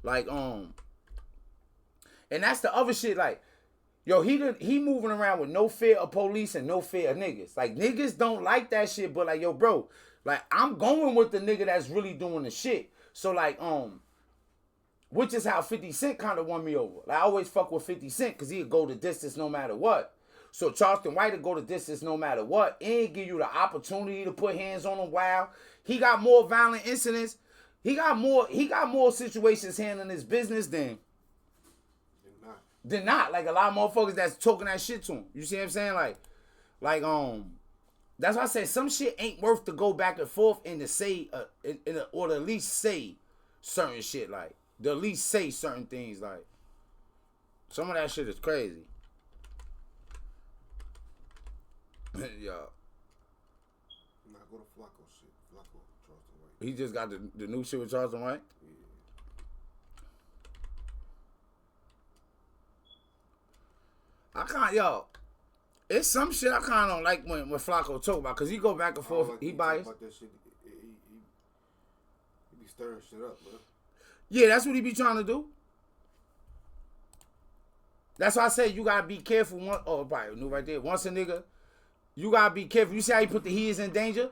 Like, and that's the other shit, like, yo, he moving around with no fear of police and no fear of niggas. Like, niggas don't like that shit, but like, yo, bro, like, I'm going with the nigga that's really doing the shit. So like, which is how 50 Cent kind of won me over. Like, I always fuck with 50 Cent because he'd go the distance no matter what. So Charleston White would go the distance no matter what and give you the opportunity to put hands on him while he got more violent incidents. He got more situations handling his business than not. Like, a lot of motherfuckers that's talking that shit to him. You see what I'm saying? Like, that's why I said some shit ain't worth to go back and forth and to say, or to at least say certain shit. Like, to at least say certain things. Like, some of that shit is crazy. Yeah. Nah, go to Flacco shit. Flacco, Charleston White. He just got the new shit with Charleston White? Yeah. It's some shit I kind of don't like when Flacco talk about, because he go back and forth. Like he biased. About that shit. He be stirring shit up, bro. Yeah, that's what he be trying to do. That's why I say you got to be careful. Probably knew right there. Once a nigga, you got to be careful. You see how he put the he is in danger?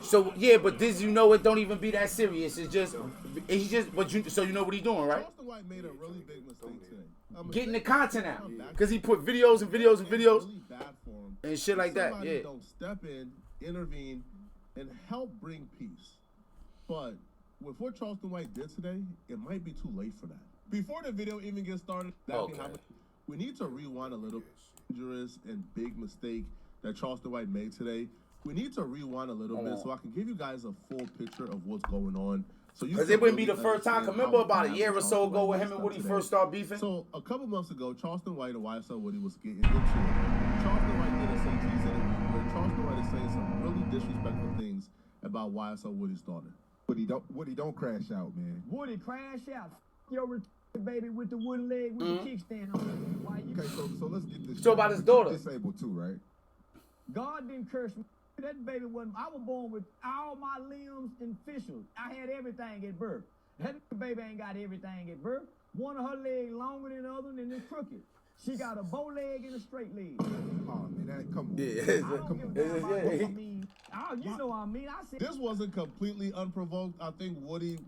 So, yeah, but this, you know, it don't even be that serious. It's just, so you know what he doing, right? Charleston White made a really big mistake today. Getting the content out. Because he put videos and videos and videos really bad for him. and shit like that, Somebody yeah. don't step in, intervene, and help bring peace. But with what Charleston White did today, it might be too late for that. Before the video even gets started, we need to rewind a little. Dangerous and big mistake that Charleston White made today. We need to rewind a little bit so I can give you guys a full picture of what's going on. Because it wouldn't be the first time. Remember about a year or so ago with him and Woody first started beefing? So a couple months ago, Charleston White and YSL Woody was getting into it. Charleston White did a SAT's interview where Charleston White is saying some really disrespectful things about YSL Woody's daughter. Woody don't crash out, man. Woody crash out. Yo, baby with the wooden leg with the kickstand on it. Why you? Okay, so let's get this. So about his daughter. Disabled too, right? God didn't curse me. That baby wasn't. I was born with all my limbs and fissures. I had everything at birth. That baby ain't got everything at birth. One of her legs longer than the other, and it's crooked. She got a bow leg and a straight leg. Oh man, come on. Yeah, I don't give a damn about what I mean. You know what I mean. I said this wasn't completely unprovoked. I think Woody.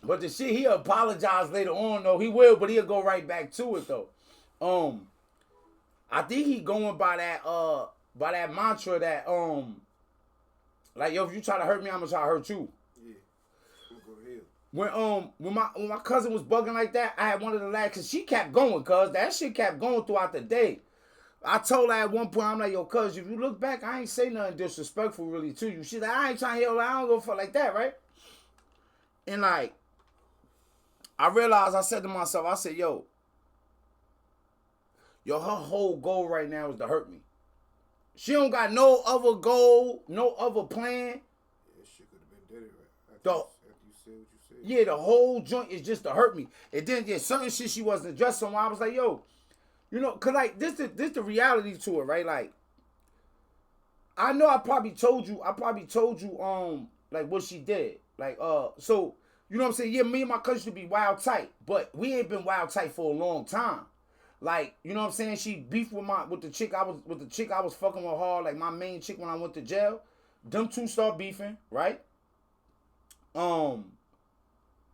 But the shit, he'll apologize later on, though. He will, but he'll go right back to it, though. I think he going by that mantra that, like, yo, if you try to hurt me, I'm gonna try to hurt you. Yeah. Go ahead. When my cousin was bugging like that, I had one of the lads, cause she kept going, cuz that shit kept going throughout the day. I told her at one point, I'm like, yo, cuz, if you look back, I ain't say nothing disrespectful really to you. She's like, I ain't trying to hear, I don't go for like that, right? And like, I realized, I said to myself, I said, yo, her whole goal right now is to hurt me. She don't got no other goal, no other plan. Yeah, shit could have been dead right after you said what you said. Yeah, the whole joint is just to hurt me. And then there's certain shit she wasn't addressing. I was like, yo, you know, cause like this the reality to it, right? Like, I know I probably told you, like what she did. Like, so, you know what I'm saying? Yeah, me and my cousin should be wild tight, but we ain't been wild tight for a long time. Like, you know what I'm saying? She beefed with the chick I was fucking with hard, like my main chick when I went to jail. Them two start beefing, right?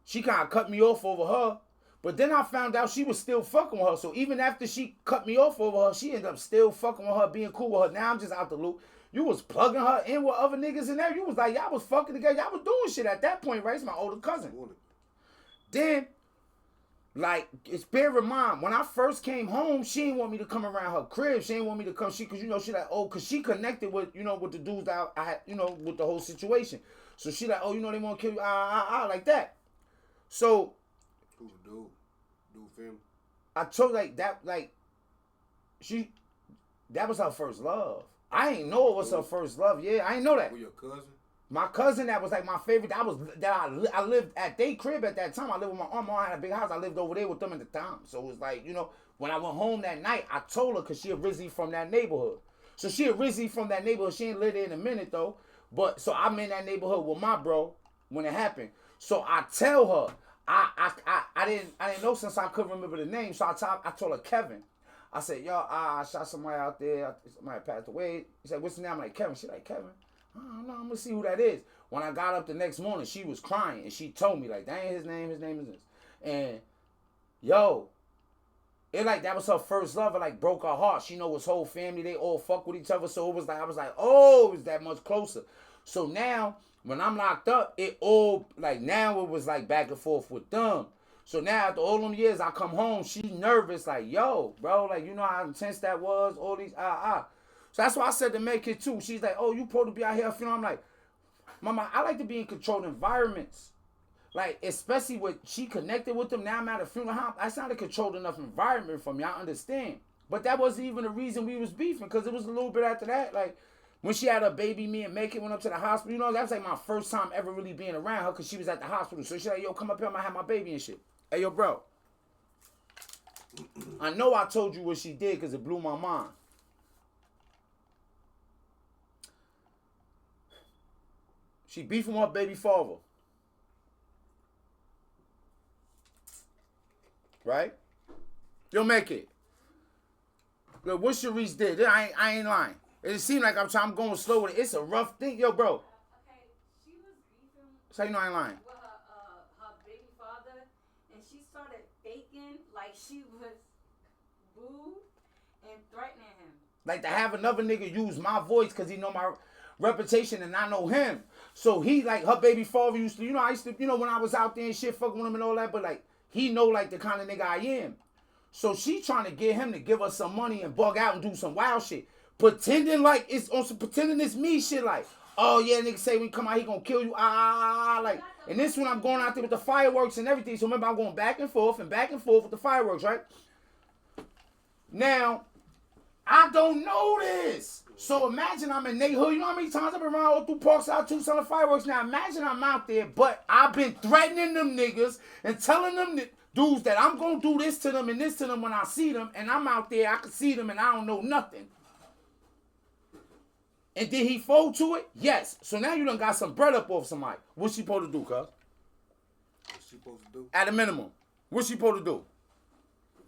She kind of cut me off over her, but then I found out she was still fucking with her. So even after she cut me off over her, she ended up still fucking with her, being cool with her. Now I'm just out the loop. You was plugging her in with other niggas in there. You was like, y'all was fucking together. Y'all was doing shit at that point, right? It's my older cousin. Then, like, it's bear in mind, when I first came home, she didn't want me to come around her crib. She didn't want me to come, cause you know, she like, oh, cause she connected with, you know, with the dudes that I had, you know, with the whole situation. So she like, oh, you know, they want to kill you, like that. So, Who's the dude? Dude film? I told like that, like, that was her first love. I ain't know it was her first love. Yeah, I ain't know that. With your cousin? My cousin that was like my favorite. I lived at their crib at that time. I lived with my aunt. My aunt had a big house. I lived over there with them at the time. So it was like, you know, when I went home that night, I told her because she originally from that neighborhood. So she originally from that neighborhood. She ain't lived there in a minute though. But so I'm in that neighborhood with my bro when it happened. So I tell her, I I didn't know since I couldn't remember the name. So I told her Kevin. I said, yo, I shot somebody out there. Somebody passed away. He said, what's the name? I'm like, Kevin. She like, Kevin? I don't know. I'm gonna see who that is. When I got up the next morning, she was crying and she told me like, that ain't his name. His name is this. And yo, it like that was her first love. It like broke her heart. She know his whole family, they all fuck with each other. So it was like, I was like, oh, it's that much closer. So now when I'm locked up, it all like now it was like back and forth with them. So now after all them years, I come home, she nervous, like, yo, bro, like, you know how intense that was, all these, So that's why I said to make it too. She's like, oh, you supposed to be out here, you know, I'm like, mama, I like to be in controlled environments. Like, especially with, she connected with them, now I'm at a funeral home. That's not a controlled enough environment for me, I understand. But that wasn't even the reason we was beefing, because it was a little bit after that, like, when she had her baby, me and Make It went up to the hospital, you know, that was like my first time ever really being around her, because she was at the hospital. So she's like, yo, come up here, I'm gonna have my baby and shit. Hey, yo, bro. I know I told you what she did because it blew my mind. She beefing with her baby father. Right? Yo, Make It. Look, what Sharice did, I ain't lying. It seemed like I'm going slow with it. It's a rough thing. Yo, bro. Okay, she was beefing. So you know I ain't lying. With her baby father, and she started faking like she was booed and threatening him. Like to have another nigga use my voice because he know my reputation and I know him. So he like her baby father used to, I used to, when I was out there and shit fucking with him and all that, but like he know like the kind of nigga I am. So she trying to get him to give us some money and bug out and do some wild shit. Pretending like it's on some pretending it's me shit like, oh yeah, nigga say when you come out he gonna kill you, like, and this when I'm going out there with the fireworks and everything. So remember I'm going back and forth with the fireworks, right? Now, I don't know this. So imagine I'm in neighborhood. You know how many times I've been around all through Parkside 2 selling fireworks. Now imagine I'm out there, but I've been threatening them niggas and telling them dudes that I'm gonna do this to them and this to them when I see them, and I'm out there, I can see them and I don't know nothing. And did he fold to it? Yes. So now you done got some bread up off somebody. What's she supposed to do, cuz? What's she supposed to do? At a minimum. What's she supposed to do?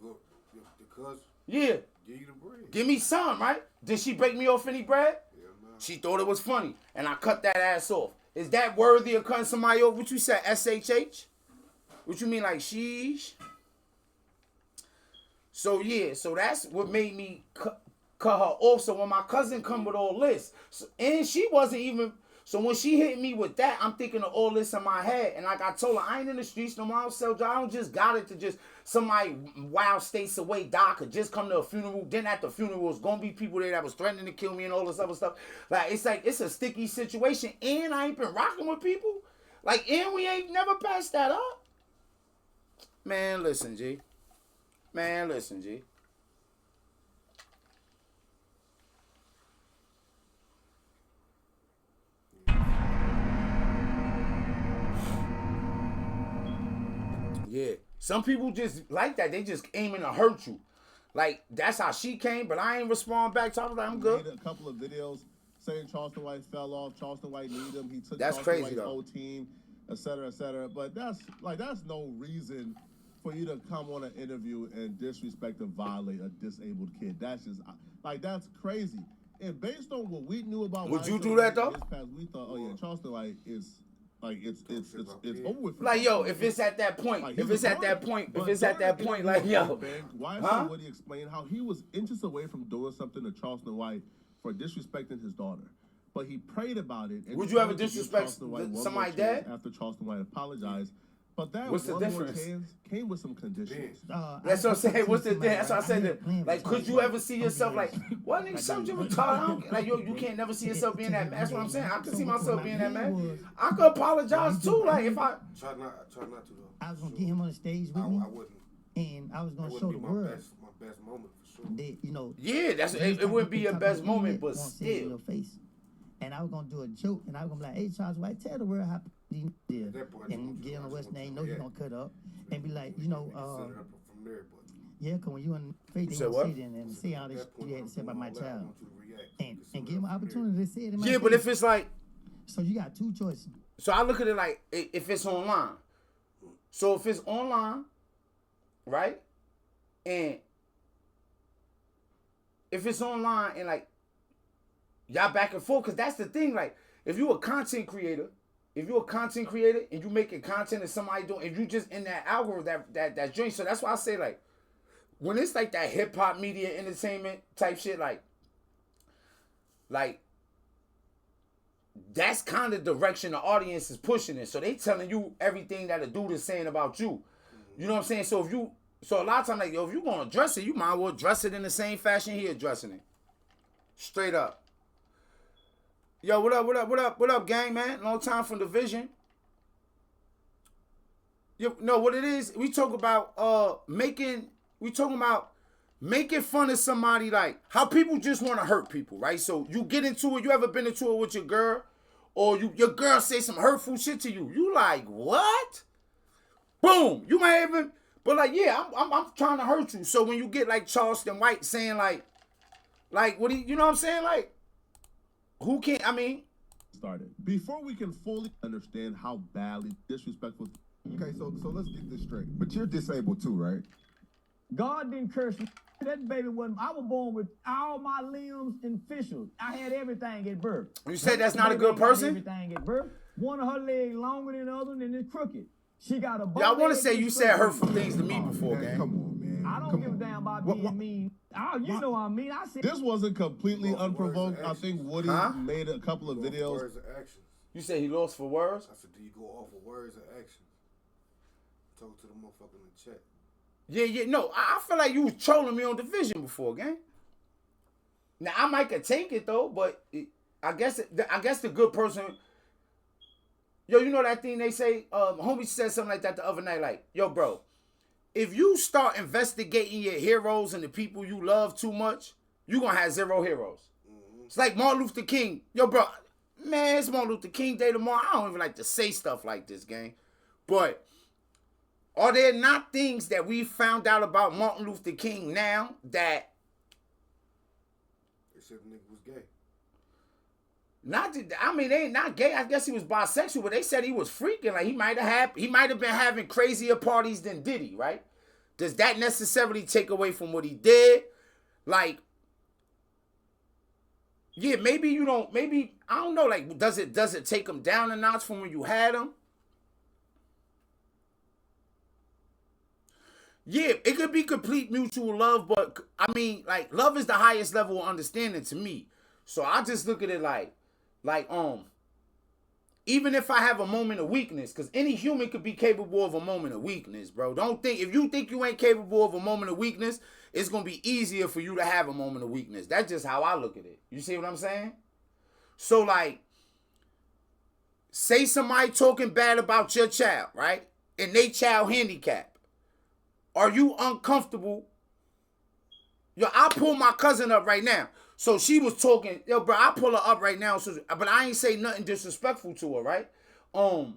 The cuz? Yeah. Give you the bread. Give me some, right? Did she break me off any bread? Yeah, man. She thought it was funny. And I cut that ass off. Is that worthy of cutting somebody off? What you said, SHH? What you mean like sheesh? So yeah, so that's what made me cut her off. So when my cousin come with all this, and she wasn't even, so when she hit me with that, I'm thinking of all this in my head. And like I told her, I ain't in the streets no more. I don't sell drugs. I don't just got it to just somebody wild states away die could just come to a funeral. Then at the funeral, it's going to be people there that was threatening to kill me and all this other stuff. Like, it's a sticky situation. And I ain't been rocking with people. Like, and we ain't never passed that up. Man, listen, G. Man, listen, G. Yeah. Some people just like that. They just aiming to hurt you. Like, that's how she came, but I ain't respond back. So I was like, I'm good. Made a couple of videos saying Charleston White fell off. Charleston White needed him. He took That's Charleston crazy, White's though. whole team, et cetera, et cetera. But that's no reason for you to come on an interview and disrespect and violate a disabled kid. That's just, that's crazy. And based on what we knew about, Would you do that, though? This past, we thought, oh yeah, Charleston White is it's over with. Like, yo, if it's at that point, like, like, yo, why should Woody explain how he was inches away from doing something to Charleston White for disrespecting his daughter, but he prayed about it. And would you ever disrespect somebody dead after Charleston White apologized? But that what's the difference? Came with some conditions. That's what I'm saying. What's the difference? That's what I said. That, like, could you ever see yourself like, what nigga, some you retarded? Like, yo, you can't never see yourself being that. That's what I'm saying. I can see myself being that man. I could apologize too. Like, if I try not to though. I was gonna get him on the stage with me. I wouldn't. And I was gonna show the world. My best moment for sure. That, yeah, that's it. Wouldn't be your best moment, but still. In your face. And I was gonna do a joke, and I was gonna be like, "Hey, Charles White, tell the world how you did," and get on what's name. Know you gonna cut up, and be like, yeah, cause when you in faith, they gonna sit in and see all this you had to say about my child, and give them an opportunity to say it in my face. But if it's like, so you got two choices. So I look at it like if it's online. So if it's online, right? And if it's online and like y'all back and forth, because that's the thing, like if you a content creator and you making content and somebody doing, if you just in that algorithm, that joint, so that's why I say like when it's like that hip hop media entertainment type shit, like that's kind of direction the audience is pushing it. So they telling you everything that a dude is saying about you. You know what I'm saying? So a lot of times, like, yo, if you gonna dress it, you might as well dress it in the same fashion he addressing it. Straight up. Yo, what up, gang, man? Long time from the vision. You know what it is? We talking about making fun of somebody, like how people just want to hurt people, right? So you get into it, you ever been into it with your girl, or your girl say some hurtful shit to you. You like, what? Boom. You might even, but like, yeah, I'm trying to hurt you. So when you get like Charleston White saying like what you know what I'm saying? Like, who can't, I mean. Started. Before we can fully understand how badly disrespectful. Okay, so let's get this straight. But you're disabled too, right? God didn't curse me. That baby wasn't. I was born with all my limbs and fissures. I had everything at birth. You said that's not a good person? Everything at birth. One of her legs longer than the other, and it's crooked. She got a. Y'all want to say you said hurtful things to me before, gang? Come on, man. I don't give a damn about being mean. You know I mean. I said This wasn't completely Lost for unprovoked. words I and think Woody made a couple of Go off videos. words and actions. You said he lost for words? I said, do you go off of words and actions? Talk to the motherfucker in the chat. Yeah, no, I feel like you was trolling me on Division before, gang. Now I might could take it though, but I guess the good person. Yo, you know that thing they say? Homie said something like that the other night. Like, yo, bro, if you start investigating your heroes and the people you love too much, you gonna have zero heroes. Mm-hmm. It's like Martin Luther King. Yo, bro, man, it's Martin Luther King Day tomorrow. I don't even like to say stuff like this, gang, but. Are there not things that we found out about Martin Luther King now that They said the nigga was gay. they ain't not gay. I guess he was bisexual, but they said he was freaking. Like he might have been having crazier parties than Diddy, right? Does that necessarily take away from what he did? Like, yeah, maybe you don't. Maybe I don't know. Like, does it take him down a notch from when you had him? Yeah, it could be complete mutual love, but I mean, like, love is the highest level of understanding to me. So I just look at it like, even if I have a moment of weakness, because any human could be capable of a moment of weakness, bro. Don't think, if you think you ain't capable of a moment of weakness, it's going to be easier for you to have a moment of weakness. That's just how I look at it. You see what I'm saying? So, like, say somebody talking bad about your child, right? And they child handicapped. Are you uncomfortable? Yo, I'll pull my cousin up right now. So she was talking, yo, bro, I pull her up right now. So, but I ain't say nothing disrespectful to her, right? But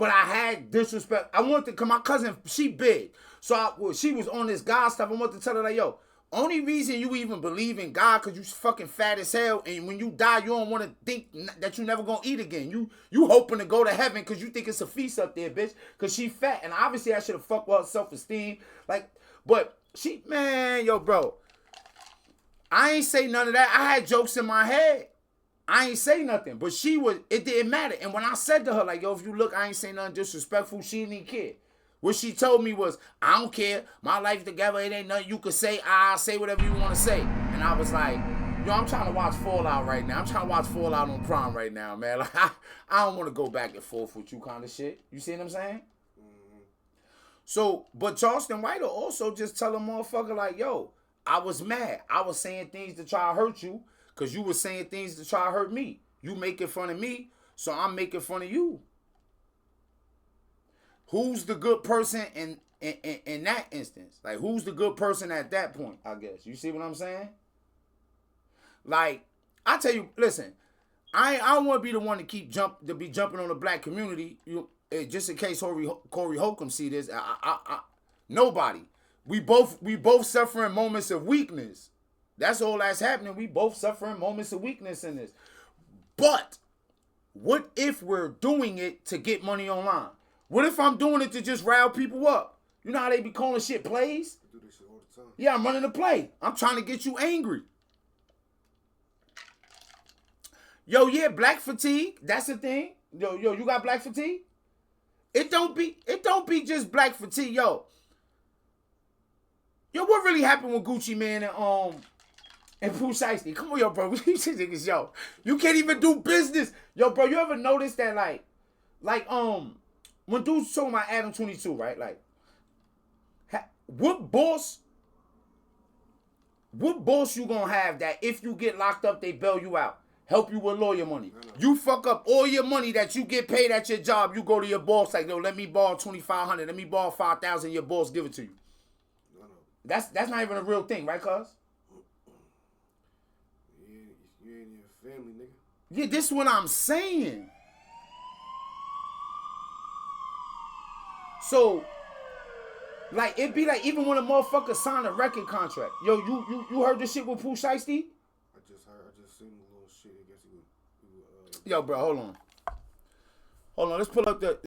I had disrespect. I wanted to, cause my cousin, she big. So she was on this God stuff. I wanted to tell her like, yo, only reason you even believe in God because you fucking fat as hell, and when you die, you don't want to think that you never gonna eat again. You hoping to go to heaven because you think it's a feast up there, bitch, because she fat. And obviously I should have fucked with her self-esteem. Like, but she, man, yo, bro, I ain't say none of that. I had jokes in my head. I ain't say nothing, but it didn't matter. And when I said to her, like, yo, if you look, I ain't say nothing disrespectful, she didn't care. What she told me was, I don't care. My life together, it ain't nothing you could say. I'll say whatever you want to say. And I was like, yo, I'm trying to watch Fallout right now. I'm trying to watch Fallout on Prime right now, man. Like, I don't want to go back and forth with you kind of shit. You see what I'm saying? Mm-hmm. So, but Charleston White will also just tell a motherfucker like, yo, I was mad. I was saying things to try to hurt you because you were saying things to try to hurt me. You making fun of me, so I'm making fun of you. Who's the good person in that instance? Like, who's the good person at that point, I guess? You see what I'm saying? Like, I tell you, listen, I don't want to be the one to be jumping on the black community. Just in case Corey Holcomb see this, nobody. We both suffering moments of weakness. That's all that's happening. We both suffering moments of weakness in this. But what if we're doing it to get money online? What if I'm doing it to just rile people up? You know how they be calling shit plays? I do this shit all the time. Yeah, I'm running a play. I'm trying to get you angry. Yo, yeah, black fatigue. That's the thing. Yo, you got black fatigue? It don't be just black fatigue, yo. Yo, what really happened with Gucci Mane and Pooh Shiesty? Come on, yo, bro. These niggas, yo. You can't even do business. Yo, bro, you ever notice that like when dudes talking about Adam 22, right? Like, what boss you gonna have that if you get locked up, they bail you out, help you with lawyer money? You fuck up all your money that you get paid at your job, you go to your boss like, yo, let me borrow $2,500, let me borrow $5,000, your boss give it to you. That's not even a real thing, right, cuz? You and your family, nigga. Yeah, this is what I'm saying. So, like, it be like even when a motherfucker sign a record contract. Yo, you heard this shit with Pooh Shiesty? I just seen a little shit. I guess he would Yo, bro, hold on. Let's pull up the